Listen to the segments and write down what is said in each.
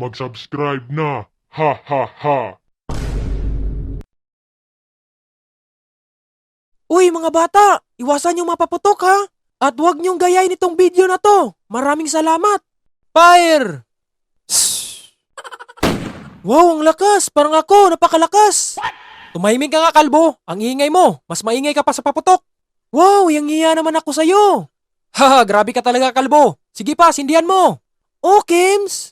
mag-subscribe na. Ha ha ha. Uy mga bata, iwasan yung mapaputok ha. At huwag niyong gayahin itong video na to. Maraming salamat. Fire! Wow, ang lakas! Parang ako, napakalakas! Tumahimik ka nga, kalbo. Ang ingay mo. Mas maingay ka pa sa paputok. Wow, yang iya naman ako sa'yo. Haha, grabe ka talaga, kalbo. Sige pa, sindihan mo. Oh, Kims!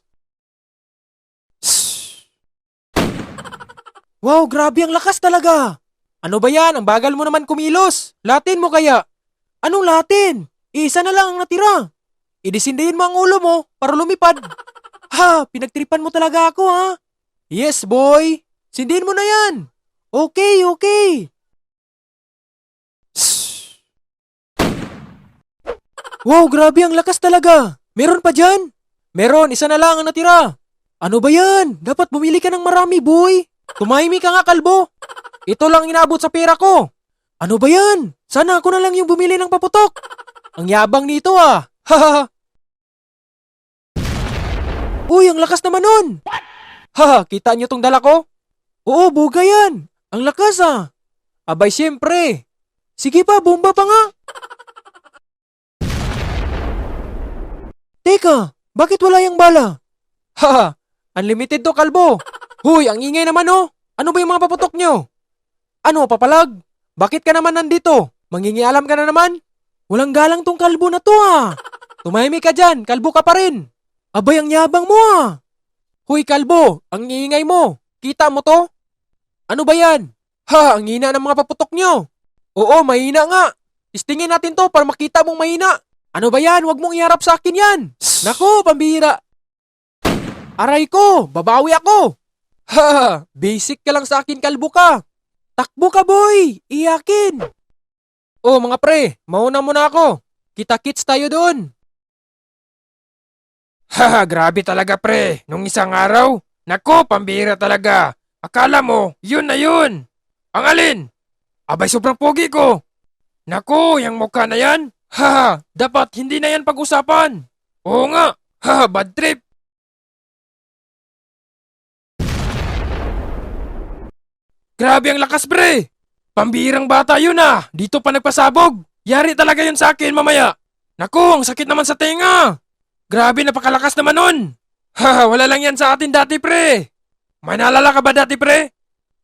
Wow, grabe ang lakas talaga. Ano ba yan? Ang bagal mo naman kumilos. Latin mo kaya? Anong Latin? Isa na lang ang natira. Idisindihin mo ang ulo mo para lumipad. Ha, pinagtripan mo talaga ako ha. Yes boy, sindihin mo na yan. Okay, okay. Wow, grabe ang lakas talaga. Meron pa dyan? Meron, isa na lang ang natira. Ano ba yan? Dapat bumili ka ng marami boy. Tumahimik ka nga, kalbo. Ito lang inabot sa pera ko. Ano ba yan? Sana ako na lang yung bumili ng paputok. Ang yabang nito ah. Haha. Uy, ang lakas naman nun. Haha, kita niyo tong dala ko? Oo, buga yan. Ang lakas ah. Abay, siyempre. Sige pa, bomba pa nga. Teka, bakit wala yung bala? Haha, unlimited to, kalbo. Huy, ang ingay naman oh. Ano ba yung mga paputok nyo? Ano, papalag? Bakit ka naman nandito? Mangingialam ka na naman? Walang galang tong kalbo na to ah. Tumahimik ka dyan, kalbo ka pa rin. Abay, ang yabang mo ah. Huy, kalbo, ang ingay mo. Kita mo to? Ano ba yan? Ha, ang hina ng mga paputok nyo. Oo, mahina nga. Istingin natin to para makita mong mahina. Ano ba yan? Huwag mong iharap sa akin yan. Nako, pambihira. Aray ko, babawi ako. Ha, basic ka lang sa akin, kalbo ka. Takbo ka, boy! Iyakin! Oh, mga pre, mauna muna ako. Kita-kits tayo doon. Haha, grabe talaga pre. Nung isang araw, naku, pambihira talaga. Akala mo, yun na yun. Ang alin? Abay, sobrang pogi ko. Naku, yung mukha na yan. Haha, dapat hindi na yan pag-usapan. Oo nga, haha, bad trip. Grabe ang lakas pre. Pambihirang bata yun ah. Dito pa nagpasabog. Yari talaga yun sa akin mamaya. Naku, ang sakit naman sa tenga. Grabe, napakalakas naman nun. Haha, wala lang yan sa atin dati pre. May naalala ka ba dati pre?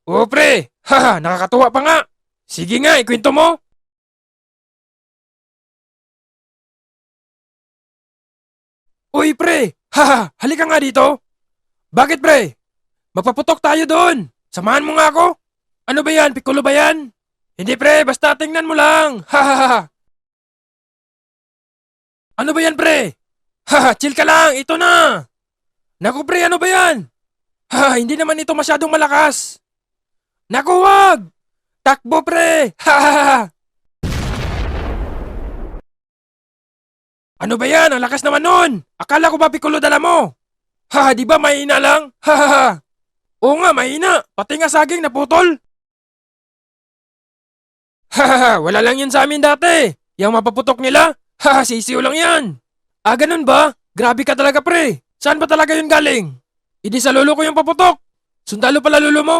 Oo pre. Haha, nakakatuwa pa nga. Sige nga, ikwento mo. Uy pre, haha, halika nga dito. Bakit pre? Magpaputok tayo doon. Samahan mo nga ako. Ano ba yan? Piccolo ba yan? Hindi pre, basta tingnan mo lang. Hahaha. Ano ba yan pre? Haha, chill ka lang, ito na. Naku pre, ano ba yan? Haha, hindi naman ito masyadong malakas. Naku wag! Takbo pre! Hahaha. Ano ba yan? Ang lakas naman nun! Akala ko ba piccolo dala mo? Haha, di ba mahina lang? Hahaha. Oo nga, mahina. Pati nga saging naputol. Hahaha, wala lang yun sa amin dati. Yang mapaputok nila, haha, sisiw lang yan. Ah, ganun ba? Grabe ka talaga pre. Saan ba talaga yun galing? Hindi sa lolo ko yung paputok. Sundalo pala lolo mo?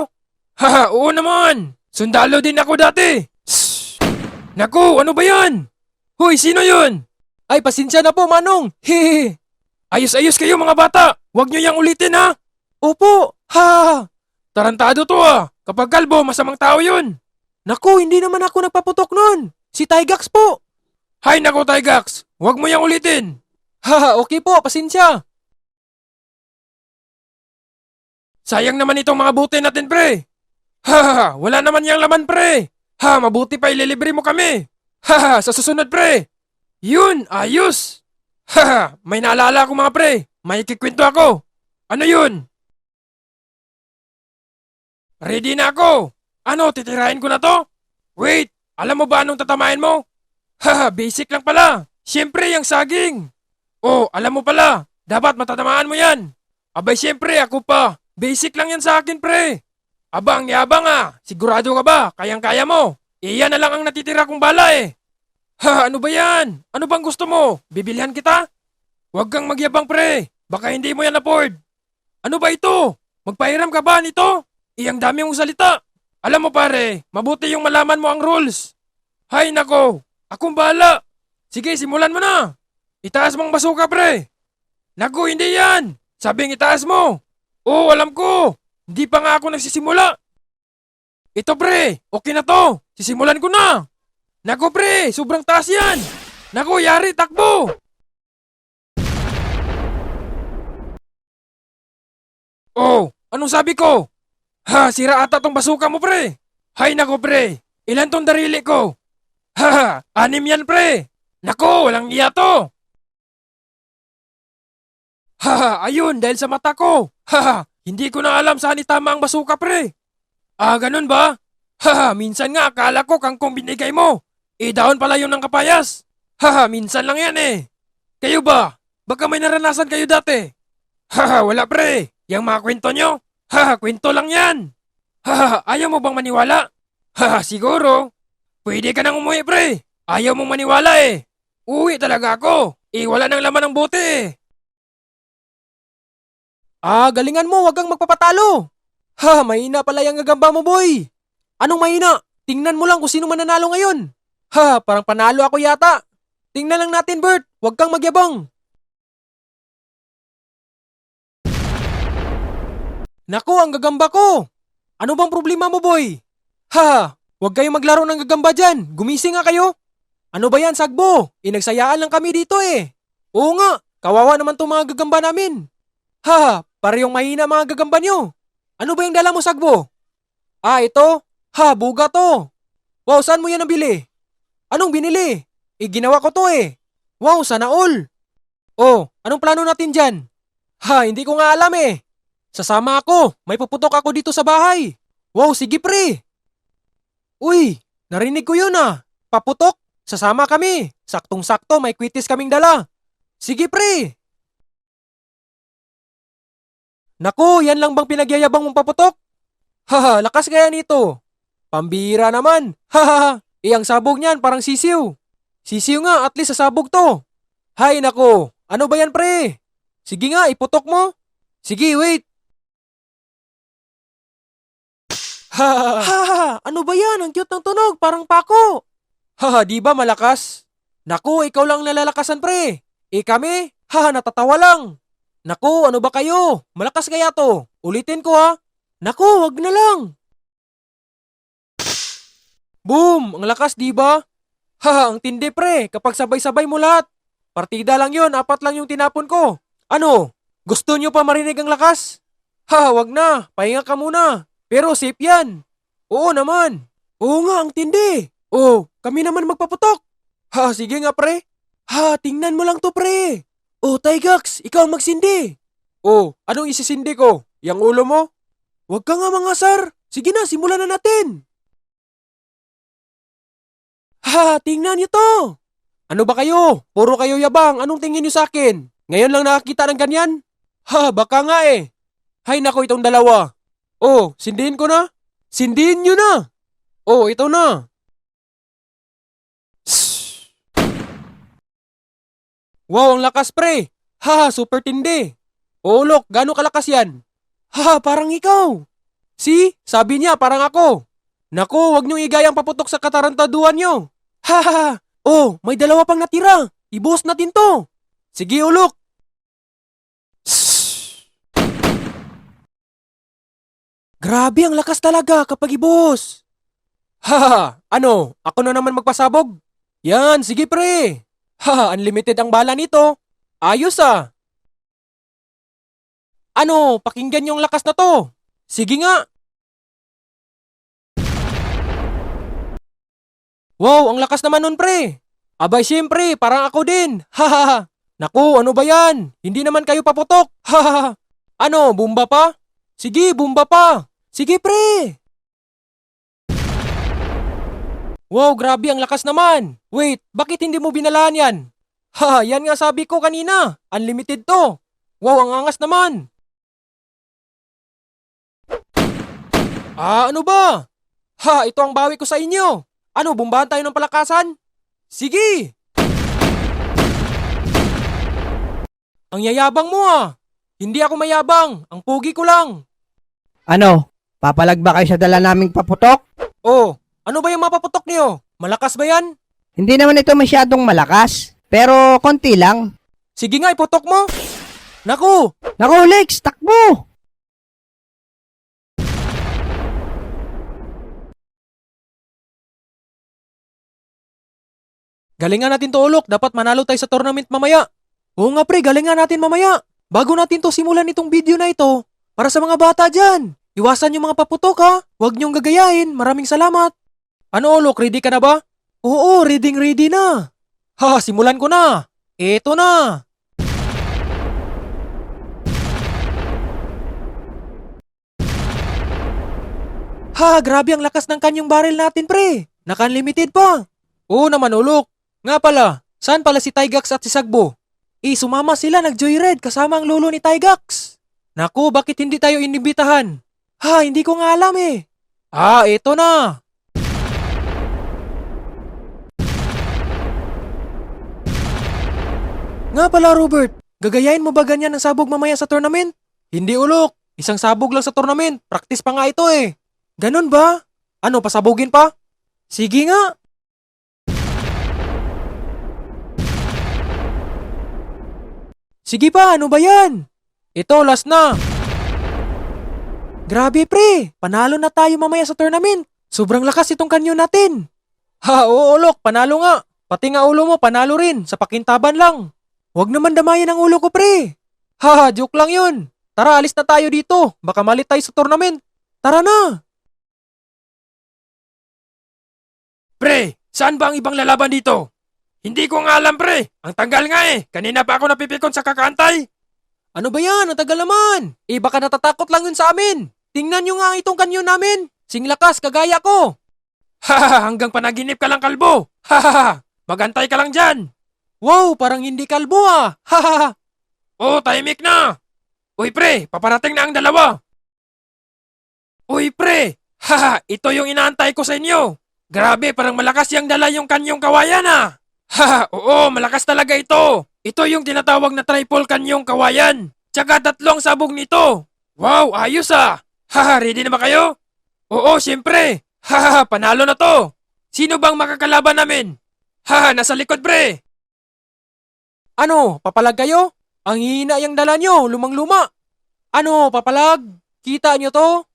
Haha, oo naman. Sundalo din ako dati. Shhh! Naku, ano ba yan? Hoy, sino yun? Ay, pasensya na po, Manong. Hehehe. Ayos-ayos kayo mga bata. Huwag nyo yang ulitin ha. Opo. Ha. Tarantado to ah. Kapag kalbo, masamang tao yun. Naku, hindi naman ako nagpaputok nun. Si Tygax po. Hay nako Tygax, huwag mo yang ulitin. Haha, okay po, pasensya. Sayang naman itong mga buti natin pre. Haha, wala naman yang laman pre. Ha, mabuti pa ililibre mo kami. Haha, sa susunod pre. Yun, ayos. Haha, may naalala ko mga pre. May ikikwento ako. Ano yun? Ready na ako. Ano, titirahin ko na to? Wait, alam mo ba anong tatamain mo? Haha, basic lang pala. Siyempre, yung saging. Oh, alam mo pala. Dapat matatamaan mo yan. Abay, siyempre, ako pa. Basic lang yan sa akin, pre. Abang, yabang ah. Sigurado ka ba? Kayang-kaya mo. Iyan na lang ang natitira kong bala eh. Ha, ano ba yan? Ano bang gusto mo? Bibilihan kita? Huwag kang magyabang, pre. Baka hindi mo yan afford. Ano ba ito? Magpahiram ka ba nito? Iyang dami mong salita. Alam mo pare, mabuti yung malaman mo ang rules. Hay nako, akong bahala. Sige, simulan mo na. Itaas mong basuka pre. Naku, hindi yan. Sabing itaas mo. Oo, alam ko. Hindi pa nga ako nagsisimula. Ito pre, okay na to. Sisimulan ko na. Naku pre, sobrang taas yan. Naku, yari, takbo. Oh, anong sabi ko? Ha, sira ata tong basuka mo pre. Hay nako pre, ilan tong darili ko? Ha, 6 yan pre. Nako, walang iya to. Ha, ayun, dahil sa mata ko. Ha, hindi ko na alam saan itama ang basuka pre. Ah, ganun ba? Ha, minsan nga akala ko kangkong binigay mo. Dahon pala yun ng kapayas. Ha, minsan lang yan eh. Kayo ba? Baka may naranasan kayo dati. Ha, wala pre. Yang mga kwento nyo? Ha, kwento lang yan. Ha, ayaw mo bang maniwala? Ha, siguro. Pwede ka nang umuwi pre. Ayaw mong maniwala eh. Uwi talaga ako. Wala nang laman ng bote eh. Ah, galingan mo, wag kang magpapatalo. Ha, mahina pala yung gagamba mo, boy. Anong mahina? Tingnan mo lang kung sino mananalo ngayon. Ha, parang panalo ako yata. Tingnan lang natin, Bert. Wag kang magyabang. Naku, ang gagamba ko. Ano bang problema mo, boy? Ha, wag kayong maglaro ng gagamba dyan. Gumising nga kayo. Ano ba yan, Sagbo? Inagsayaan lang kami dito eh. Oo nga, kawawa naman tong mga gagamba namin. Ha, parehong mahina mga gagamba nyo. Ano ba yung dala mo, Sagbo? Ah, ito? Ha, buga to. Wow, saan mo yan nabili? Anong binili? Ginawa ko to eh. Wow, sana all. Oh, anong plano natin dyan? Ha, hindi ko nga alam eh. Sasama ako. May puputok ako dito sa bahay. Wow, sige pre. Uy, narinig ko yun ah. Paputok? Sasama kami. Saktong-sakto, may kwitis kaming dala. Sige pre. Naku, yan lang bang pinagyayabang mong paputok? Haha, lakas kaya nito. Pambira naman. Haha, ang sabog niyan parang sisiw. Sisiw nga, at least sasabog to. Hay nako, ano ba yan pre? Sige nga, iputok mo. Sige, wait. Haha, ano ba yan? Ang cute ng tunog, parang pako. Haha, di ba malakas? Naku, ikaw lang nalalakasan pre. Kami? Haha, natatawa lang. Naku, ano ba kayo? Malakas kaya to. Ulitin ko ha. Naku, wag na lang. Boom! Ang lakas, di ba? Haha, ang tindi pre, kapag sabay-sabay mo lahat. Partida lang yon, 4 lang yung tinapon ko. Ano? Gusto nyo pa marinig ang lakas? Haha, wag na, pahinga ka muna. Pero safe yan. Oo naman. Oo nga, ang tindi. Oh, kami naman magpaputok. Ha, sige nga pre. Ha, tingnan mo lang to pre. Oh, Tygax, ikaw ang magsindi. Oh, anong isisindi ko? Yang ulo mo? Wag ka nga mangasar. Sige na, simulan na natin. Ha, tingnan niyo to. Ano ba kayo? Puro kayo yabang. Anong tingin niyo sa akin? Ngayon lang nakakita ng ganyan? Ha, baka nga eh. Hay nako itong dalawa. Oh, sindihin ko na? Sindihin niyo na. Oh, ito na. Wow, ang lakas pre. Ha, super tindi. Oh, look, gaano kalakas yan? Ha, parang ikaw. See? Sabi niya, parang ako. Naku, wag niyong igayang paputok sa katarantaduhan niyo. Ha, ha, ha. Oh, may 2 pang natira. Ibuhos natin to. Sige, ulok. Grabe, ang lakas talaga kapag ibuhos. Ha, ha, ha. Ano? Ako na naman magpasabog? Yan, sige pre. Ha, unlimited ang bala nito. Ayos ah. Ano, pakinggan yung lakas na to. Sige nga. Wow, ang lakas naman nun pre. Abay syempre, parang ako din. Hahaha. Naku, ano ba yan? Hindi naman kayo paputok. Hahaha. Ano, bumba pa? Sige, bumba pa. Sige pre. Wow, grabe ang lakas naman. Wait, bakit hindi mo binalaan yan? Ha, yan nga sabi ko kanina. Unlimited to. Wow, ang angas naman. Ah, ano ba? Ha, ito ang bawi ko sa inyo. Ano, bumbahan tayo ng palakasan? Sige! Ang yayabang mo ah. Hindi ako mayabang. Ang pugi ko lang. Ano? Papalag ba kayo sa dala naming paputok? Oh, ano ba yung mapaputok niyo? Malakas ba yan? Hindi naman ito masyadong malakas, pero konti lang. Sige nga, iputok mo. Naku, Naku, Lex, takbo! galingan natin to ulok. Dapat manalo tayo sa tournament mamaya. Oo nga pre, galingan natin mamaya. Bago natin to simulan itong video na ito, para sa mga bata dyan. Iwasan yung mga paputok ha. Huwag niyong gagayahin. Maraming salamat. Ano ulok, ready ka na ba? Oo, ready na. Ha, simulan ko na. Eto na. Ha, grabe ang lakas ng kanyang barrel natin pre. Naka-unlimited pa. Oo naman ulok. Nga pala, saan pala si Tygax at si Sagbo? Sumama sila nag-joyride kasama ang lolo ni Tygax. Naku, bakit hindi tayo inibitahan? Ha, hindi ko nga alam eh. Ah, eto na. Nga pala Robert, gagayain mo ba ganyan ang sabog mamaya sa tournament? Hindi ulok, isang sabog lang sa tournament. Practice pa nga ito eh. Ganon ba? Ano, pasabugin pa? Sige nga. Sige pa, ano ba yan? Ito, last na. Grabe pre, panalo na tayo mamaya sa tournament. Sobrang lakas itong kanyon natin. Ha, oo ulok, panalo nga. Pati nga ulo mo, panalo rin, sa pakintaban lang. Huwag naman damayin ang ulo ko pre. Ha, joke lang yun. Tara, alis na tayo dito. Baka malit tayo sa tournament. Tara na. Pre, saan ba ang ibang lalaban dito? Hindi ko nga alam pre. Ang tanggal nga eh. Kanina pa ako napipikon sa kakantay. Ano ba yan? Ang tagal naman. Baka natatakot lang yun sa amin. Tingnan nyo nga itong kanyon namin. Sing lakas, kagaya ko. Hahaha, hanggang panaginip ka lang kalbo. Hahaha, magantay ka lang dyan. Wow, parang hindi kalbo ah. Hahaha. Oh, tahimik na. Uy pre, paparating na ang dalawa. Uy pre, haha, ito yung inaantay ko sa inyo. Grabe, parang malakas yung dala yung kanyong kawayan ah. Haha, oo, malakas talaga ito. Ito yung tinatawag na triple kanyong kawayan. Tsaka 3 ang sabog nito. Wow, ayos ah. Haha, ready na ba kayo? Oo, syempre. Haha, panalo na to. Sino bang makakalaban namin? Haha, nasa likod pre. Ano, papalag kayo? Ang hihina yung dala nyo, lumang-luma. Ano, papalag? Kita nyo to?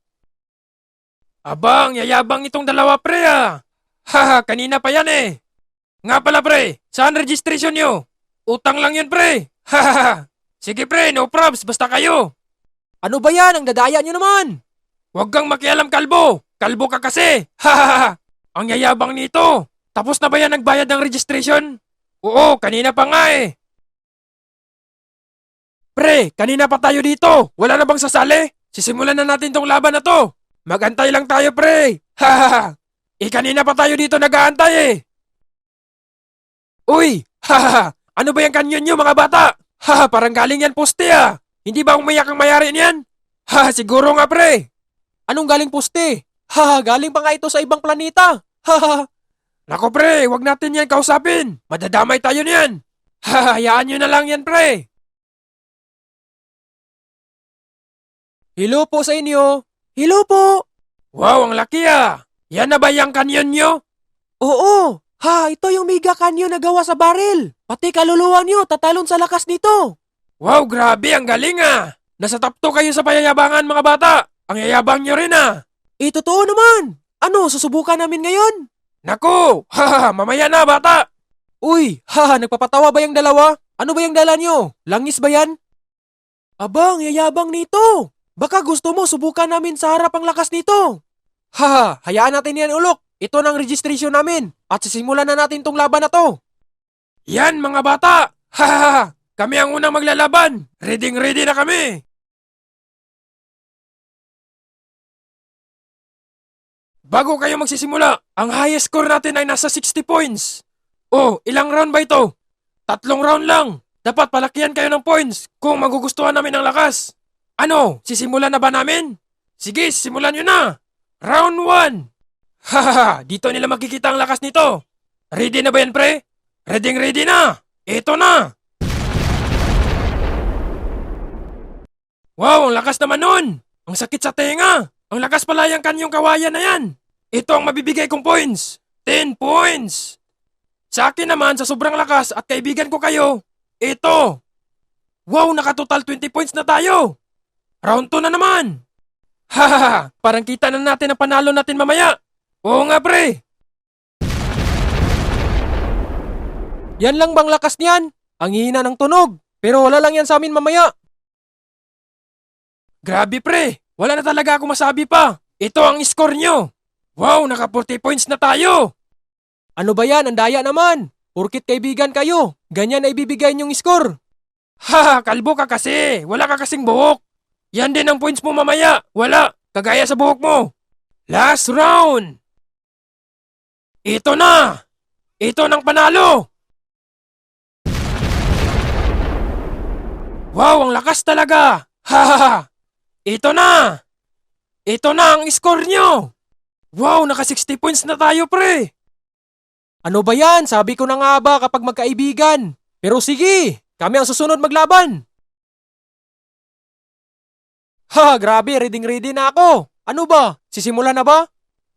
Abang, yayabang itong dalawa pre ah. Haha, kanina pa yan eh. Nga pala pre, saan registration nyo? Utang lang yun pre. Hahaha. Sige pre, no probs, basta kayo. Ano ba yan? Ang dadaya nyo naman. Huwag kang makialam kalbo. Kalbo ka kasi. Hahaha. Ang yayabang nito. Tapos na ba yan nagbayad ng registration? Oo, kanina pa nga eh. Pre, kanina pa tayo dito. Wala na bang sasali? Sisimulan na natin tong laban na to. Magantay lang tayo pre. Hahaha. Kanina pa tayo dito nag-aantay eh. Uy, hahaha. Ano ba yung kanyon nyo mga bata? Haha, parang galing yan poste ah. Hindi ba umayak ang mayari niyan? Haha, siguro nga pre. Anong galing poste? Ha, galing pa nga ito sa ibang planeta. Ha. Nako pre, wag natin yan kausapin. Madadamay tayo niyan. Haha, hayaan nyo na lang yan pre. Hello po sa inyo. Hello po. Wow, ang laki ah. Yan na ba yung kanyon nyo? Oo. Ha, ito yung mega canyon na gawa sa baril. Pati kaluluwa nyo, tatalon sa lakas nito. Wow, grabe, ang galing ah. Nasa top 2 kayo sa payayabangan mga bata. Ang yayabang nyo rin ah. Totoo naman. Ano, susubukan namin ngayon? Naku, haha, mamaya na bata. Uy, ha, nagpapatawa ba yung dalawa? Ano ba yung dala nyo? Langis ba yan? Abang, yayabang nito. Baka gusto mo subukan namin sa harap ang lakas nito. Ha, hayaan natin yan ulok. Ito ng registration namin. At sisimulan na natin tong laban na to. Yan mga bata. Hahaha, kami ang unang maglalaban. Ready na kami. Bago kayo magsisimula, ang highest score natin ay nasa 60 points. Oh, ilang round ba ito? 3 round lang. Dapat palakihan kayo ng points kung magugustuhan namin ang lakas. Ano, sisimulan na ba namin? Sige, simulan nyo na. Round 1. Hahaha, dito nila makikita ang lakas nito. Ready na ba yan pre? Ready na. Ito na. Wow, ang lakas naman nun! Ang sakit sa tenga! Ang lakas pala yung kanyong kawayan na yan! Ito ang mabibigay kong points! 10 points! Sa akin naman, sa sobrang lakas at kaibigan ko kayo, ito! Wow, nakatotal 20 points na tayo! Round 2 na naman! Hahaha, parang kita na natin ang panalo natin mamaya! Oo nga pre! Yan lang bang lakas niyan? Ang hina ng tunog. Pero wala lang yan sa amin mamaya. Grabe pre, wala na talaga ako masabi pa. Ito ang score nyo. Wow, naka 40 points na tayo. Ano ba yan? Ang daya naman. Porkit kaibigan kayo. Ganyan na ibibigay niyong score. Haha, kalbo ka kasi. Wala ka kasing buhok. Yan din ang points mo mamaya. Wala, kagaya sa buhok mo. Last round. Ito na. Ito ng panalo. Wow, ang lakas talaga. Hahaha. Ito na. Ito na ang score nyo. Wow, naka 60 points na tayo pre. Ano ba yan? Sabi ko na nga ba kapag magkaibigan. Pero sige, kami ang susunod maglaban. Ha, grabe, ready na ako. Ano ba? Sisimulan na ba?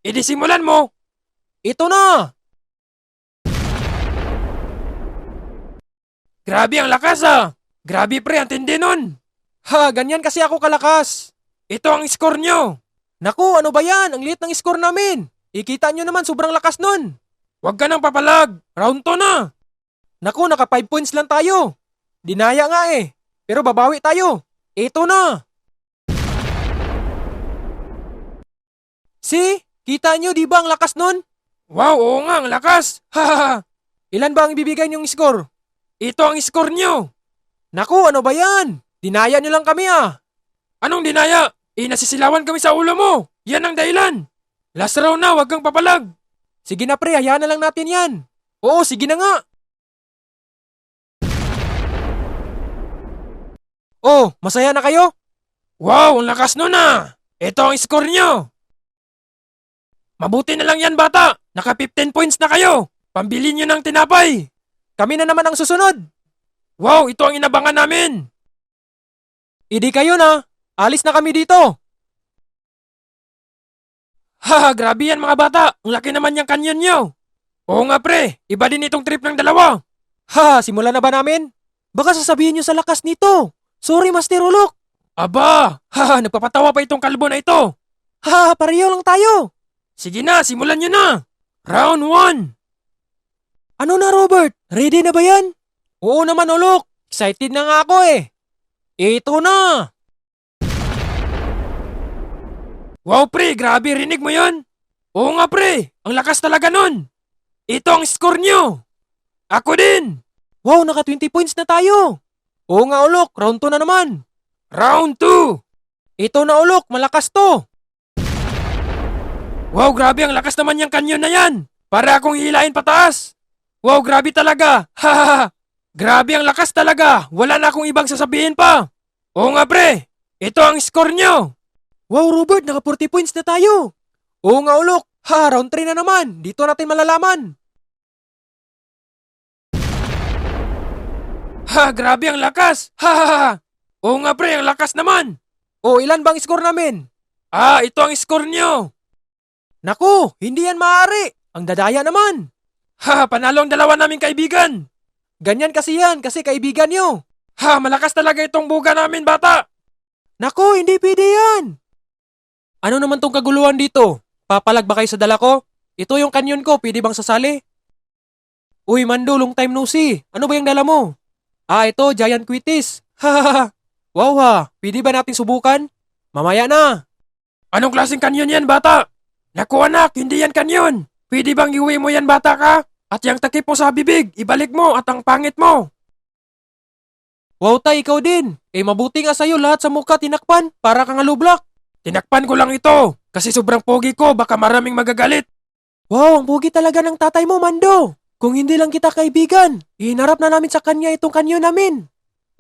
Edi simulan mo. Ito na. Grabe ang lakas ah. Grabe pre, ang tindi nun. Ha, ganyan kasi ako kalakas. Ito ang score nyo. Naku, ano ba yan? Ang liit ng score namin. Ikita nyo naman, sobrang lakas nun. Huwag ka nang papalag. Round 2 na. Naku, naka 5 points lang tayo. Dinaya nga eh. Pero babawi tayo. Ito na. See? Kita nyo, di ba ang lakas nun? Wow, oo nga, ang lakas. Hahaha. Ilan ba ang ibibigay nyong score? Ito ang score nyo. Naku, ano ba yan? Dinaya nyo lang kami ah. Anong dinaya? Nasisilawan kami sa ulo mo. Yan ang dahilan. Last round na, huwag kang papalag. Sige na pre, hayaan na lang natin yan. Oo, sige na nga. Oh, masaya na kayo? Wow, ang lakas nun ah. Ito ang score nyo. Mabuti na lang yan bata. Naka 15 points na kayo. Pambili nyo ng tinapay. Kami na naman ang susunod. Wow, ito ang inabangan namin. Idi kayo na. Alis na kami dito. Haha, grabe yan mga bata. Ang laki naman yung kanyon nyo. Oo nga pre, iba din itong trip ng dalawa. Ha, simulan na ba namin? Baka sasabihin nyo sa lakas nito. Sorry, Master Ulok. Aba, haha, nagpapatawa pa itong kalbo na ito. Ha, pareho lang tayo. Sige na, simulan nyo na. Round 1. Ano na, Robert? Ready na ba yan? Oo naman, Ulok. Excited na nga ako eh. Ito na. Wow pre, grabe, rinig mo yon? Oo nga pre, ang lakas talaga nun. Ito ang score nyo. Ako din. Wow, naka 20 points na tayo. Oo nga, Ulok. Round 2 na naman. Round 2. Ito na, Ulok. Malakas to. Wow, grabe, ang lakas naman yung kanyon na yan. Para akong hilain pataas. Wow, grabe talaga. Hahaha. Grabe ang lakas talaga. Wala na akong ibang sasabihin pa. Oo nga pre, ito ang score nyo. Wow, Robert. Naka 40 points na tayo. Oo nga, Ulok. Ha, round 3 na naman. Dito natin malalaman. Ha, grabe ang lakas. Hahaha. Oo nga pre, ang lakas naman. O, ilan bang score namin? Ito ang score nyo. Naku, hindi yan maaari. Ang dadaya naman. Ha, panalo ang dalawa naming kaibigan. Ganyan kasi yan, kasi kaibigan nyo. Ha, malakas talaga itong buga namin bata. Naku, hindi pwede yan. Ano naman tong kaguluhan dito? Papalag ba kayo sa dala ko? Ito yung kanyon ko, pwede bang sasali? Uy, Mando, long time no see. Ano ba yung dala mo? Ito, giant quitis. Hahaha. Wow ha, pwede ba natin subukan? Mamaya na. Anong klaseng kanyon yan bata? Naku anak, hindi yan kanyon. Pwede bang iuwi mo yan bata ka? At yung takip mo sa bibig, ibalik mo at ang pangit mo. Wow tay, ikaw din. Mabuti nga sa'yo lahat sa mukha tinakpan, para kang alublak. Tinakpan ko lang ito, kasi sobrang pogi ko, baka maraming magagalit. Wow, ang pogi talaga ng tatay mo, Mando. Kung hindi lang kita kaibigan, hinarap na namin sa kanya itong kanyon namin.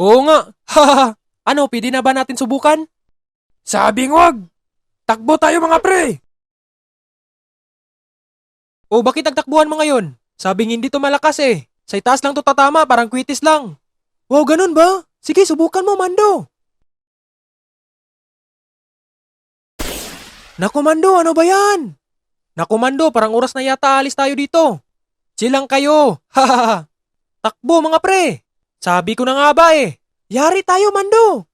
Oo nga, hahaha. Ano, pwede na ba natin subukan? Sabing wag. Takbo tayo mga pre. O bakit nagtakbuhan mo ngayon? Sabing hindi to malakas eh. Sa itaas lang to tatama, parang quitis lang. Wow, ganun ba? Sige, subukan mo, Mando. Naku Mando, ano ba yan? Naku Mando, parang oras na yata alis tayo dito. Silang kayo. Hahaha. Takbo mga pre. Sabi ko na nga ba eh. Yari tayo Mando.